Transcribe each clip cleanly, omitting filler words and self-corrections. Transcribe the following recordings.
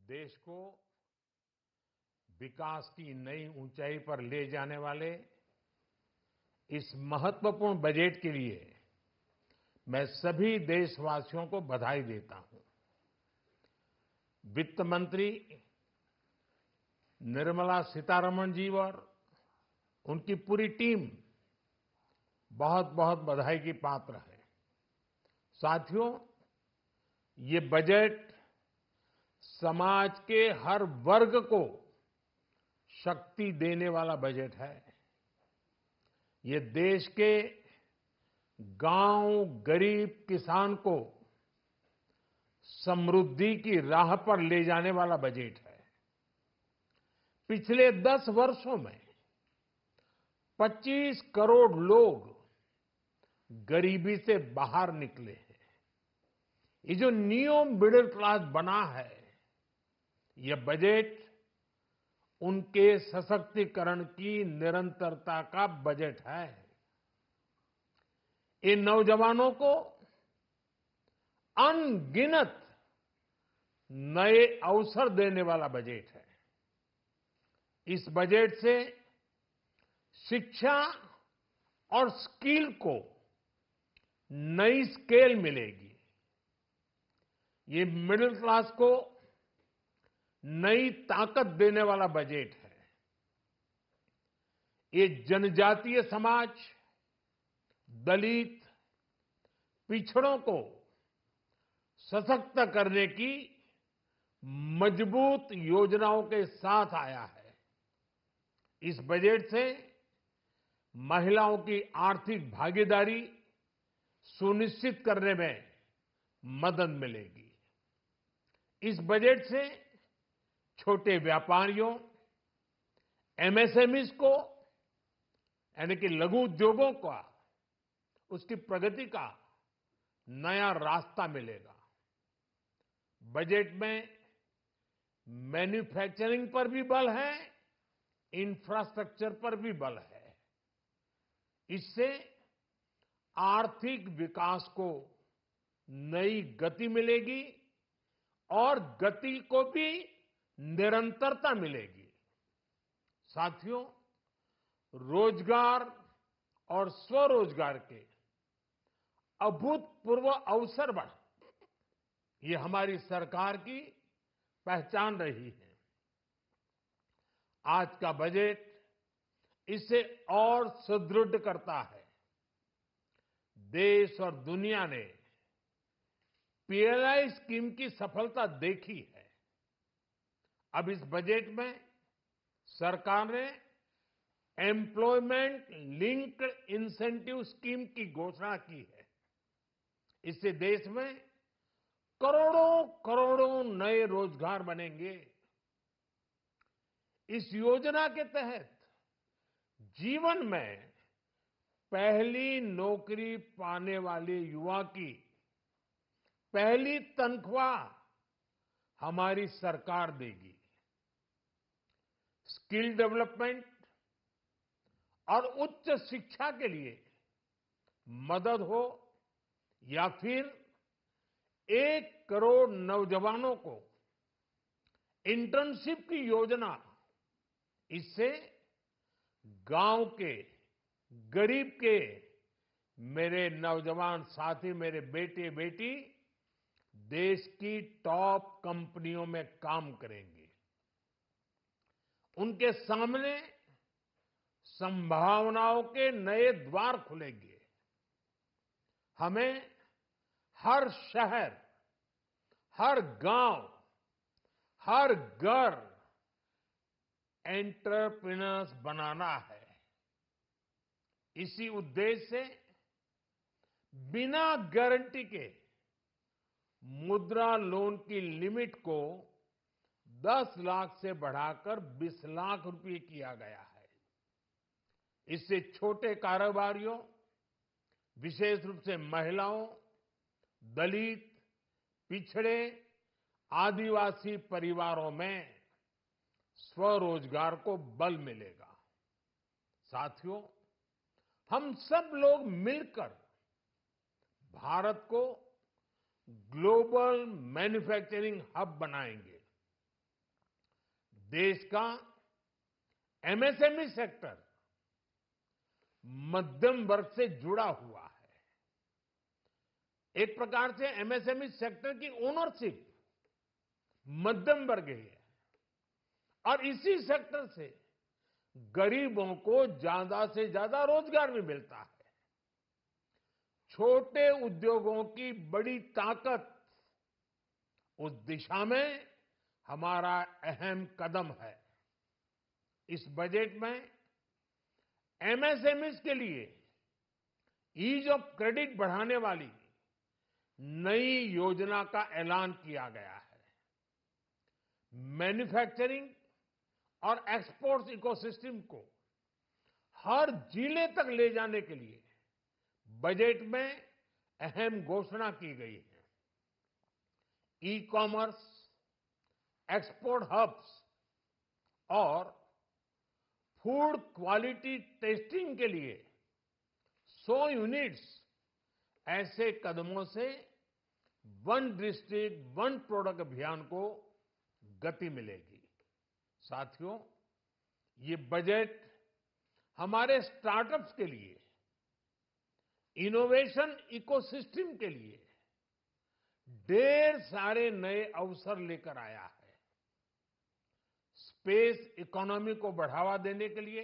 देश को विकास की नई ऊंचाई पर ले जाने वाले इस महत्वपूर्ण बजट के लिए मैं सभी देशवासियों को बधाई देता हूं। वित्त मंत्री निर्मला सीतारमण जी और उनकी पूरी टीम बहुत बहुत बधाई की पात्र है। साथियों, ये बजट समाज के हर वर्ग को शक्ति देने वाला बजट है। ये देश के गांव गरीब किसान को समृद्धि की राह पर ले जाने वाला बजट है। पिछले 10 वर्षों में 25 करोड़ लोग गरीबी से बाहर निकले हैं। ये जो न्यू मिडिल क्लास बना है, ये बजट उनके सशक्तिकरण की निरंतरता का बजट है। इन नौजवानों को अनगिनत नए अवसर देने वाला बजट है। इस बजट से शिक्षा और स्किल को नई स्केल मिलेगी। ये मिडिल क्लास को नई ताकत देने वाला बजट है। ये जनजातीय समाज, दलित, पिछड़ों को सशक्त करने की मजबूत योजनाओं के साथ आया है। इस बजट से महिलाओं की आर्थिक भागीदारी सुनिश्चित करने में मदद मिलेगी। इस बजट से छोटे व्यापारियों, एमएसएमईज को यानी कि लघु उद्योगों का उसकी प्रगति का नया रास्ता मिलेगा। बजट में मैन्युफैक्चरिंग पर भी बल है, इंफ्रास्ट्रक्चर पर भी बल है। इससे आर्थिक विकास को नई गति मिलेगी और गति को भी निरंतरता मिलेगी। साथियों, रोजगार और स्वरोजगार के अभूतपूर्व अवसर बढ़, ये हमारी सरकार की पहचान रही है। आज का बजट इसे और सुदृढ़ करता है। देश और दुनिया ने पीएलआई स्कीम की सफलता देखी है। अब इस बजट में सरकार ने एम्प्लॉयमेंट लिंक्ड इंसेंटिव स्कीम की घोषणा की है। इससे देश में करोड़ों करोड़ों नए रोजगार बनेंगे। इस योजना के तहत जीवन में पहली नौकरी पाने वाले युवा की पहली तनख्वाह हमारी सरकार देगी। स्किल डेवलपमेंट और उच्च शिक्षा के लिए मदद हो या फिर 1 करोड़ नौजवानों को इंटर्नशिप की योजना, इससे गांव के गरीब के मेरे नौजवान साथी, मेरे बेटे बेटी देश की टॉप कंपनियों में काम करेंगे। उनके सामने संभावनाओं के नए द्वार खुलेंगे। हमें हर शहर, हर गांव, हर घर एंटरप्रेन्योर्स बनाना है। इसी उद्देश्य से बिना गारंटी के मुद्रा लोन की लिमिट को 10 लाख से बढ़ाकर 20 लाख रुपए किया गया है। इससे छोटे कारोबारियों, विशेष रूप से महिलाओं, दलित, पिछड़े, आदिवासी परिवारों में स्वरोजगार को बल मिलेगा। साथियों, हम सब लोग मिलकर भारत को ग्लोबल मैन्युफैक्चरिंग हब बनाएंगे। देश का एमएसएमई सेक्टर मध्यम वर्ग से जुड़ा हुआ है। एक प्रकार से एमएसएमई सेक्टर की ओनरशिप मध्यम वर्ग ही है और इसी सेक्टर से गरीबों को ज्यादा से ज्यादा रोजगार भी मिलता है। छोटे उद्योगों की बड़ी ताकत, उस दिशा में हमारा अहम कदम है। इस बजट में एमएसएमईज के लिए ईज ऑफ क्रेडिट बढ़ाने वाली नई योजना का ऐलान किया गया है। मैन्युफैक्चरिंग और एक्सपोर्ट्स इकोसिस्टम को हर जिले तक ले जाने के लिए बजट में अहम घोषणा की गई है। ई कॉमर्स, एक्सपोर्ट हब्स और फूड क्वालिटी टेस्टिंग के लिए 100 यूनिट्स, ऐसे कदमों से वन डिस्ट्रिक्ट वन प्रोडक्ट अभियान को गति मिलेगी। साथियों, ये बजट हमारे स्टार्टअप्स के लिए, इनोवेशन इकोसिस्टम के लिए ढेर सारे नए अवसर लेकर आया है। स्पेस इकोनॉमी को बढ़ावा देने के लिए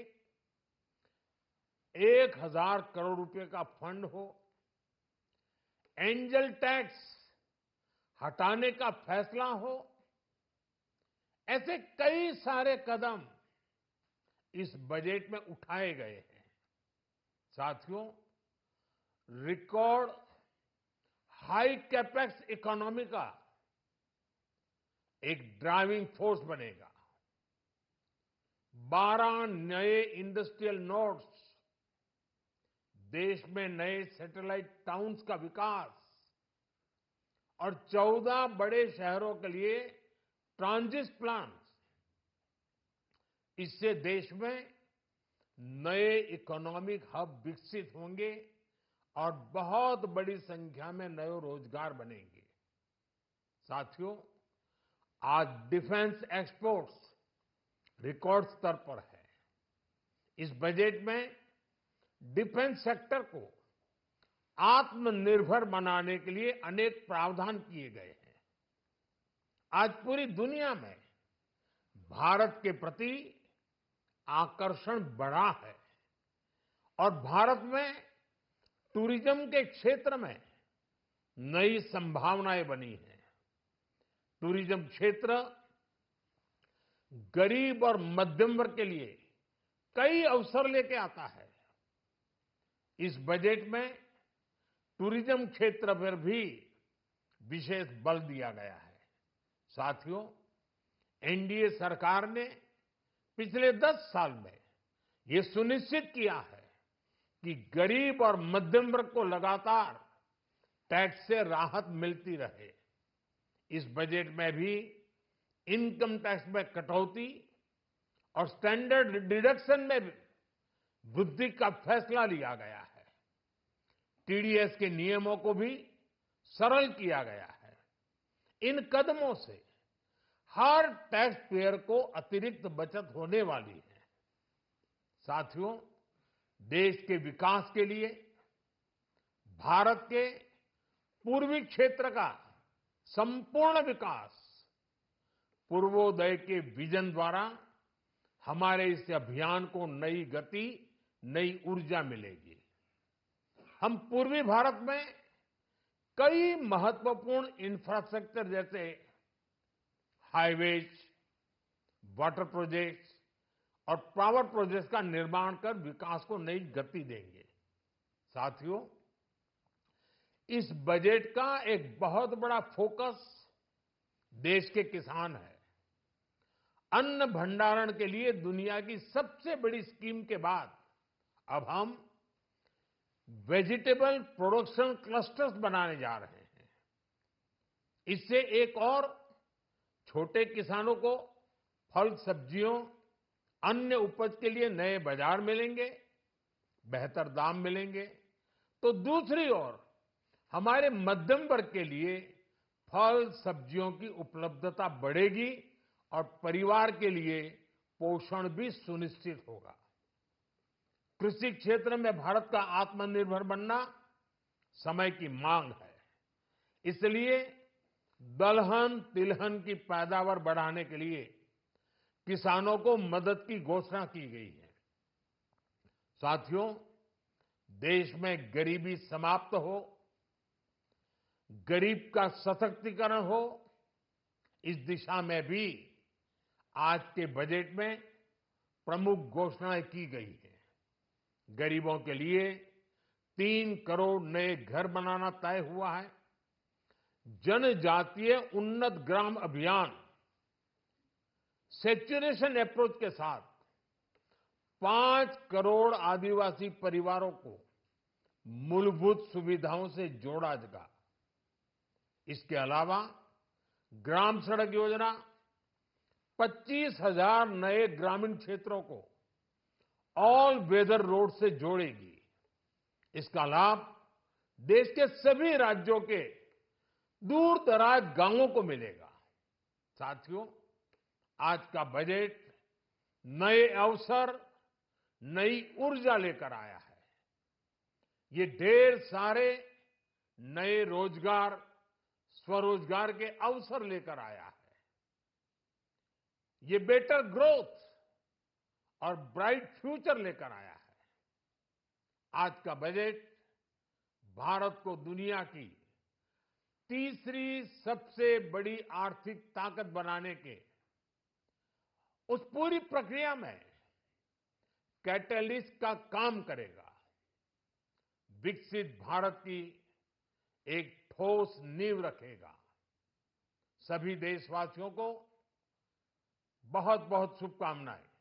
1000 करोड़ रुपए का फंड हो, एंजल टैक्स हटाने का फैसला हो, ऐसे कई सारे कदम इस बजट में उठाए गए हैं। साथियों, रिकॉर्ड हाई कैपेक्स इकोनॉमी का एक ड्राइविंग फोर्स बनेगा। 12 नए इंडस्ट्रियल नोड्स, देश में नए सैटेलाइट टाउन्स का विकास और 14 बड़े शहरों के लिए ट्रांजिट प्लान्स, इससे देश में नए इकोनॉमिक हब विकसित होंगे और बहुत बड़ी संख्या में नए रोजगार बनेंगे। साथियों, आज डिफेंस एक्सपोर्ट्स रिकॉर्ड स्तर पर है। इस बजट में डिफेंस सेक्टर को आत्मनिर्भर बनाने के लिए अनेक प्रावधान किए गए हैं। आज पूरी दुनिया में भारत के प्रति आकर्षण बढ़ा है और भारत में टूरिज्म के क्षेत्र में नई संभावनाएं बनी हैं। टूरिज्म क्षेत्र गरीब और मध्यम वर्ग के लिए कई अवसर लेके आता है। इस बजट में टूरिज्म क्षेत्र पर भी विशेष बल दिया गया है। साथियों, एनडीए सरकार ने पिछले 10 साल में ये सुनिश्चित किया है कि गरीब और मध्यम वर्ग को लगातार टैक्स से राहत मिलती रहे। इस बजट में भी इनकम टैक्स में कटौती और स्टैंडर्ड डिडक्शन में वृद्धि का फैसला लिया गया है। टीडीएस के नियमों को भी सरल किया गया है। इन कदमों से हर टैक्स पेयर को अतिरिक्त बचत होने वाली है। साथियों, देश के विकास के लिए भारत के पूर्वी क्षेत्र का संपूर्ण विकास पूर्वोदय के विजन द्वारा हमारे इस अभियान को नई गति, नई ऊर्जा मिलेगी। हम पूर्वी भारत में कई महत्वपूर्ण इंफ्रास्ट्रक्चर जैसे हाईवेज, वाटर प्रोजेक्ट्स और पावर प्रोजेक्ट्स का निर्माण कर विकास को नई गति देंगे। साथियों, इस बजट का एक बहुत बड़ा फोकस देश के किसान है। अन्न भंडारण के लिए दुनिया की सबसे बड़ी स्कीम के बाद अब हम वेजिटेबल प्रोडक्शन क्लस्टर्स बनाने जा रहे हैं। इससे एक और छोटे किसानों को फल, सब्जियों, अन्य उपज के लिए नए बाजार मिलेंगे, बेहतर दाम मिलेंगे। तो दूसरी ओर हमारे मध्यम वर्ग के लिए फल, सब्जियों की उपलब्धता बढ़ेगी और परिवार के लिए पोषण भी सुनिश्चित होगा। कृषि क्षेत्र में भारत का आत्मनिर्भर बनना समय की मांग है। इसलिए दलहन तिलहन की पैदावार बढ़ाने के लिए किसानों को मदद की घोषणा की गई है। साथियों, देश में गरीबी समाप्त हो, गरीब का सशक्तिकरण हो, इस दिशा में भी आज के बजट में प्रमुख घोषणाएं की गई हैं। गरीबों के लिए 3 करोड़ नए घर बनाना तय हुआ है। जनजातीय उन्नत ग्राम अभियान सैचुरेशन अप्रोच के साथ 5 करोड़ आदिवासी परिवारों को मूलभूत सुविधाओं से जोड़ा जाएगा। इसके अलावा ग्राम सड़क योजना 25,000 नए ग्रामीण क्षेत्रों को ऑल वेदर रोड से जोड़ेगी। इसका लाभ देश के सभी राज्यों के दूर दराज गांवों को मिलेगा। साथियों, आज का बजट नए अवसर, नई ऊर्जा लेकर आया है। ये ढेर सारे नए रोजगार, स्वरोजगार के अवसर लेकर आया है। ये बेटर ग्रोथ और ब्राइट फ्यूचर लेकर आया है। आज का बजट भारत को दुनिया की तीसरी सबसे बड़ी आर्थिक ताकत बनाने के उस पूरी प्रक्रिया में कैटलिस्ट का काम करेगा। विकसित भारत की एक ठोस नींव रखेगा। सभी देशवासियों को बहुत बहुत शुभकामनाएं।